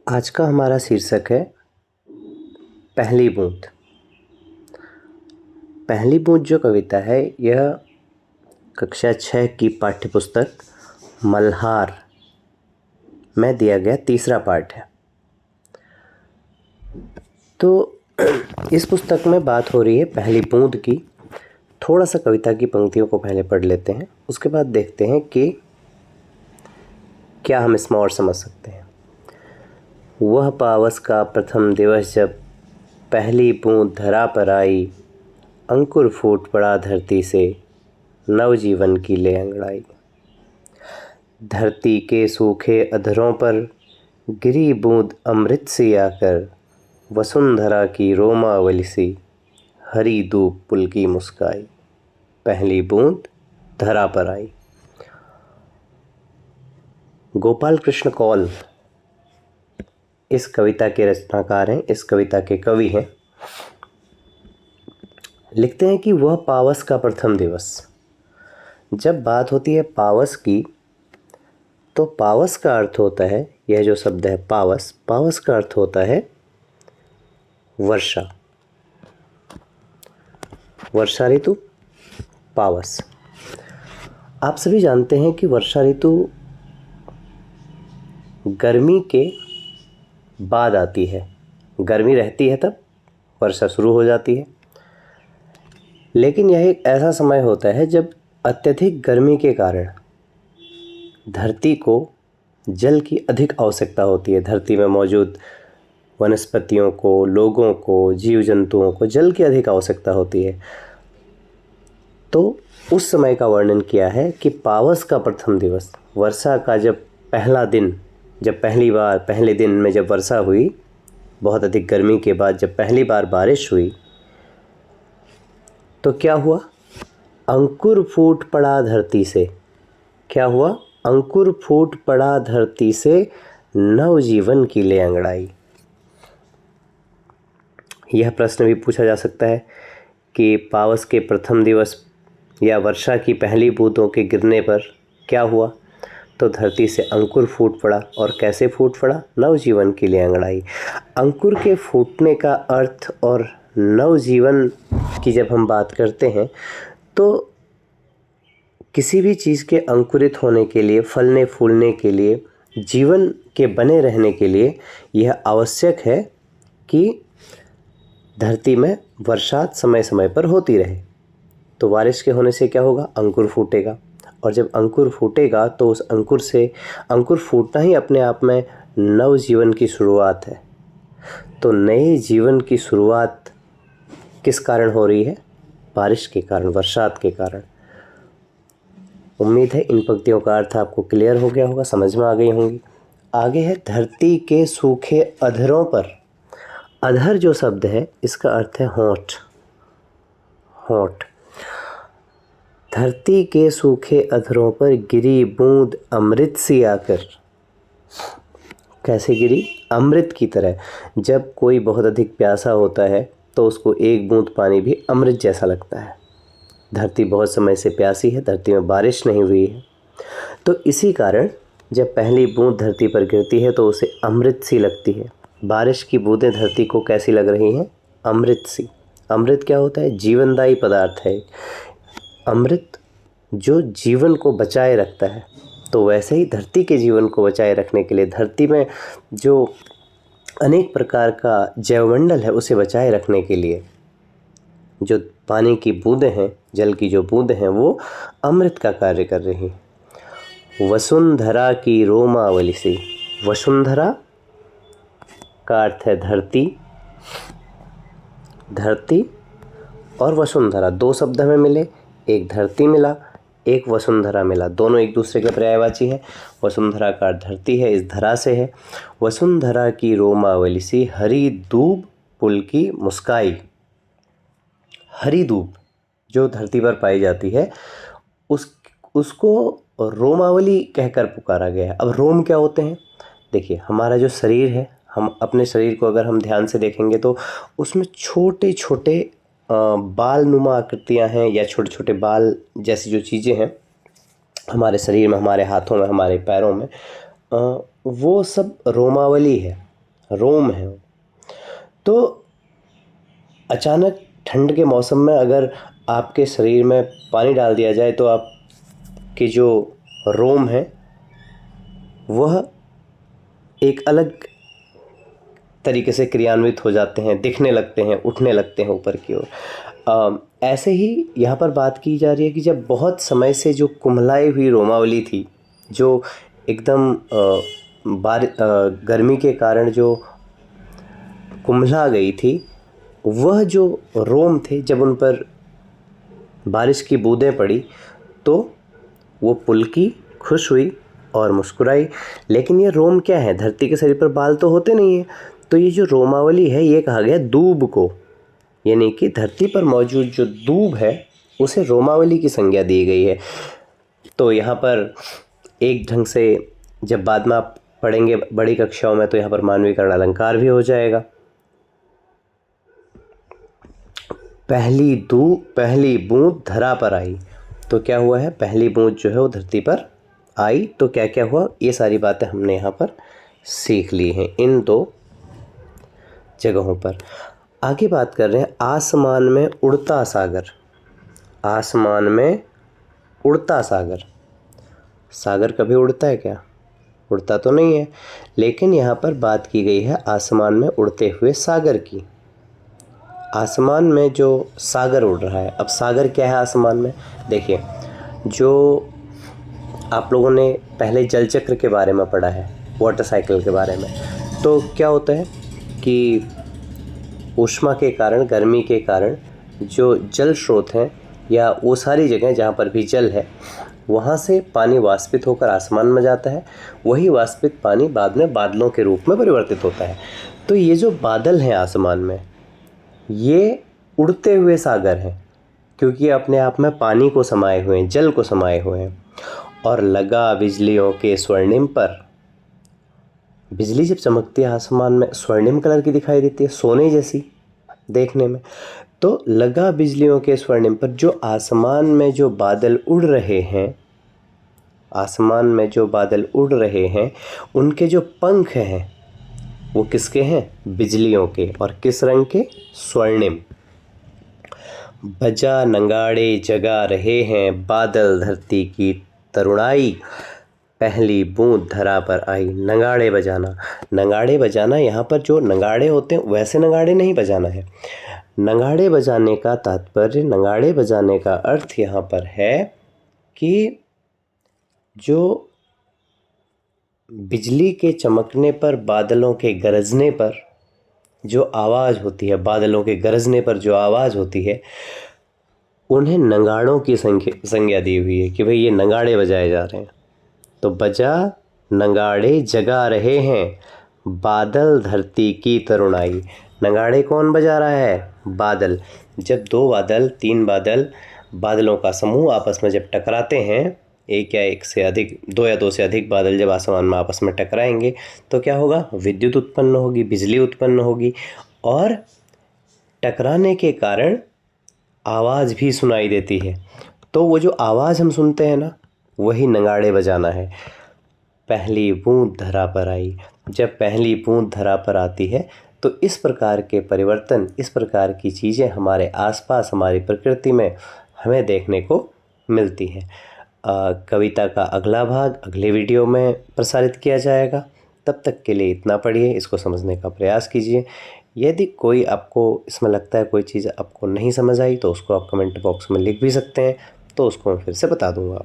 आज का हमारा शीर्षक है पहली बूंद। पहली बूंद जो कविता है यह कक्षा 6 की पाठ्यपुस्तक मल्हार में दिया गया तीसरा पाठ है। तो इस पुस्तक में बात हो रही है पहली बूंद की। थोड़ा सा कविता की पंक्तियों को पहले पढ़ लेते हैं, उसके बाद देखते हैं कि क्या हम इसमें और समझ सकते हैं। वह पावस का प्रथम दिवस जब पहली बूंद धरा पर आई, अंकुर फूट पड़ा धरती से, नवजीवन की ले अंगड़ाई। धरती के सूखे अधरों पर गिरी बूंद अमृत सी आकर, वसुंधरा की रोमावली सी, हरी धूप पुलकी मुस्काई। पहली बूंद धरा पर आई। गोपाल कृष्ण कौल इस कविता के रचनाकार हैं, इस कविता के कवि हैं। लिखते हैं कि वह पावस का प्रथम दिवस। जब बात होती है पावस की, तो पावस का अर्थ होता है, यह जो शब्द है पावस, पावस का अर्थ होता है वर्षा। वर्षा ऋतु, पावस। आप सभी जानते हैं कि वर्षा ऋतु गर्मी के बाद आती है। गर्मी रहती है तब वर्षा शुरू हो जाती है। लेकिन यह एक ऐसा समय होता है जब अत्यधिक गर्मी के कारण धरती को जल की अधिक आवश्यकता होती है। धरती में मौजूद वनस्पतियों को, लोगों को, जीव जंतुओं को जल की अधिक आवश्यकता होती है। तो उस समय का वर्णन किया है कि पावस का प्रथम दिवस, वर्षा का जब पहला दिन, जब पहले दिन में जब वर्षा हुई, बहुत अधिक गर्मी के बाद जब पहली बार बारिश हुई, तो क्या हुआ? अंकुर फूट पड़ा धरती से। क्या हुआ? अंकुर फूट पड़ा धरती से, नवजीवन की ले अंगड़ाई। यह प्रश्न भी पूछा जा सकता है कि पावस के प्रथम दिवस या वर्षा की पहली बूंदों के गिरने पर क्या हुआ? तो धरती से अंकुर फूट पड़ा। और कैसे फूट पड़ा? नवजीवन की ले अंगड़ाई। अंकुर के फूटने का अर्थ और नवजीवन की जब हम बात करते हैं, तो किसी भी चीज़ के अंकुरित होने के लिए, फलने फूलने के लिए, जीवन के बने रहने के लिए यह आवश्यक है कि धरती में वर्षात समय समय पर होती रहे। तो बारिश के होने से क्या होगा? अंकुर फूटेगा। और जब अंकुर फूटेगा तो उस अंकुर से, अंकुर फूटना ही अपने आप में नवजीवन की शुरुआत है। तो नए जीवन की शुरुआत किस कारण हो रही है? बारिश के कारण, वर्षात के कारण। उम्मीद है इन पंक्तियों का अर्थ आपको क्लियर हो गया होगा, समझ में आ गई होंगी। आगे है धरती के सूखे अधरों पर। अधर जो शब्द है इसका अर्थ है होंठ। होंठ। धरती के सूखे अधरों पर गिरी बूंद अमृत सी आकर। कैसे गिरी? अमृत की तरह। जब कोई बहुत अधिक प्यासा होता है तो उसको एक बूंद पानी भी अमृत जैसा लगता है। धरती बहुत समय से प्यासी है, धरती में बारिश नहीं हुई है, तो इसी कारण जब पहली बूंद धरती पर गिरती है तो उसे अमृत सी लगती है। बारिश की बूंदें धरती को कैसी लग रही हैं? अमृत सी। अमृत क्या होता है? जीवनदायी पदार्थ है। अमृत जो जीवन को बचाए रखता है। तो वैसे ही धरती के जीवन को बचाए रखने के लिए, धरती में जो अनेक प्रकार का जैवमंडल है उसे बचाए रखने के लिए जो पानी की बूंदें हैं, जल की जो बूंदें हैं, वो अमृत का कार्य कर रही हैं। वसुंधरा की रोमावली सी। वसुंधरा का अर्थ है धरती। धरती और वसुंधरा दो शब्द हमें मिले, एक धरती मिला, एक वसुंधरा मिला। दोनों एक दूसरे के पर्यायवाची है। वसुंधरा का अर्थ धरती है, इस धरा से है। वसुंधरा की रोमावली सी, हरी दूब पुलकी मुस्काई। हरी दूब जो धरती पर पाई जाती है उसको रोमावली कहकर पुकारा गया है। अब रोम क्या होते हैं? देखिए, हमारा जो शरीर है, हम अपने शरीर को अगर हम ध्यान से देखेंगे तो उसमें छोटे छोटे बाल नुमा आकृतियाँ हैं, या छोटे छोटे बाल जैसी जो चीज़ें हैं हमारे शरीर में, हमारे हाथों में, हमारे पैरों में, वो सब रोमावली है। रोम हैं। तो अचानक ठंड के मौसम में अगर आपके शरीर में पानी डाल दिया जाए तो आपके जो रोम हैं वह एक अलग तरीके से क्रियान्वित हो जाते हैं, दिखने लगते हैं, उठने लगते हैं ऊपर की ओर। ऐसे ही यहाँ पर बात की जा रही है कि जब बहुत समय से जो कुम्हलाई हुई रोमावली थी, जो एकदम गर्मी के कारण जो कुम्हला गई थी, वह जो रोम थे जब उन पर बारिश की बूंदें पड़ी तो वो पुलकी, खुश हुई और मुस्कुराई। लेकिन ये रोम क्या है? धरती के शरीर पर बाल तो होते नहीं हैं। तो ये जो रोमावली है ये कहा गया दूब को, यानी कि धरती पर मौजूद जो दूब है उसे रोमावली की संज्ञा दी गई है। तो यहाँ पर एक ढंग से जब बाद में आप पढ़ेंगे बड़ी कक्षाओं में तो यहाँ पर मानवीकरण अलंकार भी हो जाएगा। पहली बूंद धरा पर आई, तो क्या हुआ है? पहली बूंद जो है वो धरती पर आई तो क्या क्या हुआ, ये सारी बातें हमने यहाँ पर सीख ली हैं इन दो जगहों पर। आगे बात कर रहे हैं आसमान में उड़ता सागर। आसमान में उड़ता सागर, सागर कभी उड़ता है क्या? उड़ता तो नहीं है, लेकिन यहाँ पर बात की गई है आसमान में उड़ते हुए सागर की। आसमान में जो सागर उड़ रहा है, अब सागर क्या है आसमान में? देखिए, जो आप लोगों ने पहले जल चक्र के बारे में पढ़ा है, वाटर साइकिल के बारे में, तो क्या होता है कि ऊष्मा के कारण, गर्मी के कारण जो जल स्रोत हैं या वो सारी जगह जहाँ पर भी जल है वहाँ से पानी वाष्पित होकर आसमान में जाता है। वही वाष्पित पानी बाद में बादलों के रूप में परिवर्तित होता है। तो ये जो बादल हैं आसमान में, ये उड़ते हुए सागर हैं, क्योंकि अपने आप में पानी को समाये हुए हैं, जल को समाये हुए हैं। और लगा बिजलियों के स्वर्णिम पर, बिजली जब चमकती है आसमान में स्वर्णिम कलर की दिखाई देती है, सोने जैसी देखने में। तो लगा बिजलियों के स्वर्णिम पर, जो आसमान में जो बादल उड़ रहे हैं, आसमान में जो बादल उड़ रहे हैं उनके जो पंख हैं वो किसके हैं? बिजलियों के। और किस रंग के? स्वर्णिम। बजा नगाड़े जगा रहे हैं बादल धरती की तरुणाई, पहली बूंद धरा पर आई। नगाड़े बजाना, नगाड़े बजाना, यहाँ पर जो नगाड़े होते हैं वैसे नगाड़े नहीं बजाना है। नगाड़े बजाने का तात्पर्य, नगाड़े बजाने का अर्थ यहाँ पर है कि जो बिजली के चमकने पर, बादलों के गरजने पर जो आवाज़ होती है, बादलों के गरजने पर जो आवाज़ होती है, उन्हें नगाड़ों की संज्ञा दी हुई है कि भाई ये नगाड़े बजाए जा रहे हैं। तो बजा नगाड़े जगा रहे हैं बादल धरती की तरुणाई। नगाड़े कौन बजा रहा है? बादल। जब दो बादल, तीन बादल, बादलों का समूह आपस में जब टकराते हैं, एक या एक से अधिक, दो या दो से अधिक बादल जब आसमान में आपस में टकराएंगे तो क्या होगा? विद्युत उत्पन्न होगी, बिजली उत्पन्न होगी, और टकराने के कारण आवाज़ भी सुनाई देती है। तो वो जो आवाज़ हम सुनते हैं ना, वही नगाड़े बजाना है। पहली बूंद धरा पर आई, जब पहली बूंद धरा पर आती है तो इस प्रकार के परिवर्तन, इस प्रकार की चीज़ें हमारे आसपास, हमारी प्रकृति में हमें देखने को मिलती हैं। कविता का अगला भाग अगले वीडियो में प्रसारित किया जाएगा। तब तक के लिए इतना पढ़िए, इसको समझने का प्रयास कीजिए। यदि कोई आपको इसमें लगता है कोई चीज़ आपको नहीं समझ आई तो उसको आप कमेंट बॉक्स में लिख भी सकते हैं, तो उसको मैं फिर से बता दूंगा।